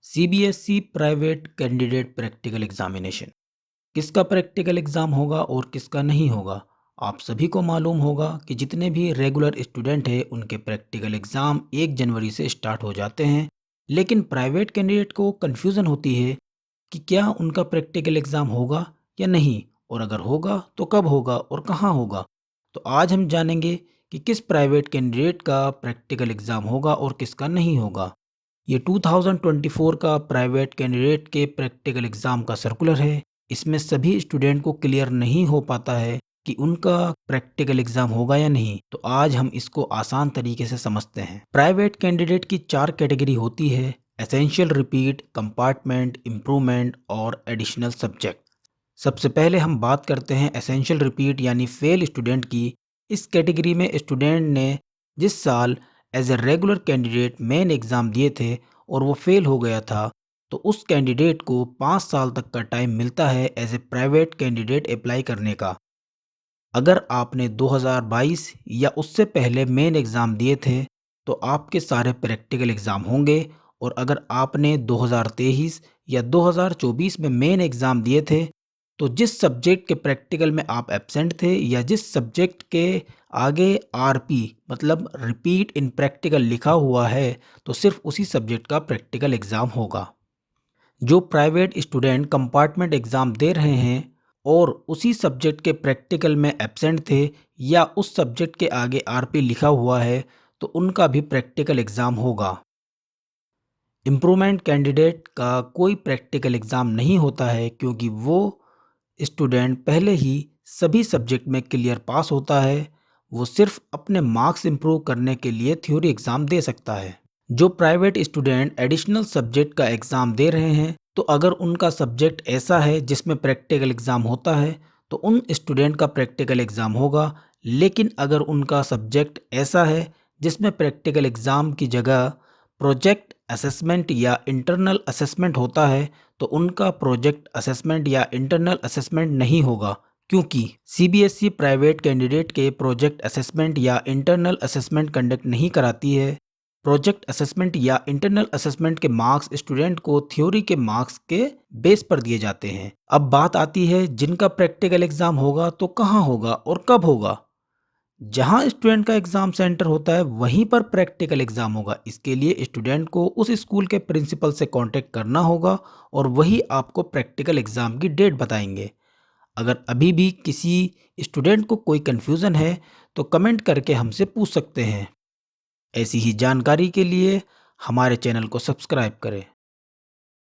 CBSE private candidate practical examination. किसका practical exam होगा और किसका नहीं होगा। आप सभी को मालूम होगा कि जितने भी रेगुलर स्टूडेंट हैं उनके प्रैक्टिकल एग्ज़ाम 1 जनवरी से स्टार्ट हो जाते हैं। लेकिन प्राइवेट कैंडिडेट को कन्फ्यूज़न होती है कि क्या उनका प्रैक्टिकल एग्ज़ाम होगा या नहीं, और अगर होगा तो कब होगा और कहाँ होगा। तो आज हम जानेंगे कि किस प्राइवेट कैंडिडेट का प्रैक्टिकल एग्ज़ाम होगा और किसका नहीं होगा। ये 2024 का प्राइवेट कैंडिडेट के प्रैक्टिकल एग्ज़ाम का सर्कुलर है। इसमें सभी स्टूडेंट को क्लियर नहीं हो पाता है कि उनका प्रैक्टिकल एग्ज़ाम होगा या नहीं। तो आज हम इसको आसान तरीके से समझते हैं। प्राइवेट कैंडिडेट की 4 कैटेगरी होती है: एसेंशियल रिपीट, कंपार्टमेंट, इम्प्रूवमेंट और एडिशनल सब्जेक्ट। सबसे पहले हम बात करते हैं एसेंशियल रिपीट यानी फेल स्टूडेंट की। इस कैटेगरी में स्टूडेंट ने जिस साल as a regular candidate main exam दिए थे और वो फेल हो गया था, तो उस कैंडिडेट को 5 साल तक का टाइम मिलता है as a private candidate apply करने का। अगर आपने 2022 या उससे पहले मेन एग्ज़ाम दिए थे तो आपके सारे प्रैक्टिकल एग्ज़ाम होंगे, और अगर आपने 2023 या 2024 में मेन एग्ज़ाम दिए थे तो जिस सब्जेक्ट के प्रैक्टिकल में आप एब्सेंट थे या जिस सब्जेक्ट के आगे आरपी मतलब रिपीट इन प्रैक्टिकल लिखा हुआ है, तो सिर्फ उसी सब्जेक्ट का प्रैक्टिकल एग्ज़ाम होगा। जो प्राइवेट स्टूडेंट कंपार्टमेंट एग्ज़ाम दे रहे हैं और उसी सब्जेक्ट के प्रैक्टिकल में एब्सेंट थे या उस सब्जेक्ट के आगे आरपी लिखा हुआ है, तो उनका भी प्रैक्टिकल एग्ज़ाम होगा। इम्प्रूवमेंट कैंडिडेट का कोई प्रैक्टिकल एग्ज़ाम नहीं होता है, क्योंकि वो स्टूडेंट पहले ही सभी सब्जेक्ट में क्लियर पास होता है। वो सिर्फ अपने मार्क्स इम्प्रूव करने के लिए थ्योरी एग्ज़ाम दे सकता है। जो प्राइवेट स्टूडेंट एडिशनल सब्जेक्ट का एग्ज़ाम दे रहे हैं, तो अगर उनका सब्जेक्ट ऐसा है जिसमें प्रैक्टिकल एग्ज़ाम होता है तो उन स्टूडेंट का प्रैक्टिकल एग्ज़ाम होगा। लेकिन अगर उनका सब्जेक्ट ऐसा है जिसमें प्रैक्टिकल एग्ज़ाम की जगह प्रोजेक्ट असेसमेंट या इंटरनल असेसमेंट होता है, तो उनका प्रोजेक्ट असेसमेंट या इंटरनल असेसमेंट नहीं होगा, क्योंकि सीबीएसई प्राइवेट कैंडिडेट के प्रोजेक्ट असेसमेंट या इंटरनल असेसमेंट कंडक्ट नहीं कराती है। प्रोजेक्ट असेसमेंट या इंटरनल असेसमेंट के मार्क्स स्टूडेंट को थ्योरी के मार्क्स के बेस पर दिए जाते हैं। अब बात आती है जिनका प्रैक्टिकल एग्जाम होगा तो कहाँ होगा और कब होगा। जहां स्टूडेंट का एग्जाम सेंटर होता है वहीं पर प्रैक्टिकल एग्जाम होगा। इसके लिए स्टूडेंट को उस स्कूल के प्रिंसिपल से कांटेक्ट करना होगा और वही आपको प्रैक्टिकल एग्जाम की डेट बताएंगे। अगर अभी भी किसी स्टूडेंट को कोई कन्फ्यूज़न है तो कमेंट करके हमसे पूछ सकते हैं। ऐसी ही जानकारी के लिए हमारे चैनल को सब्सक्राइब करें।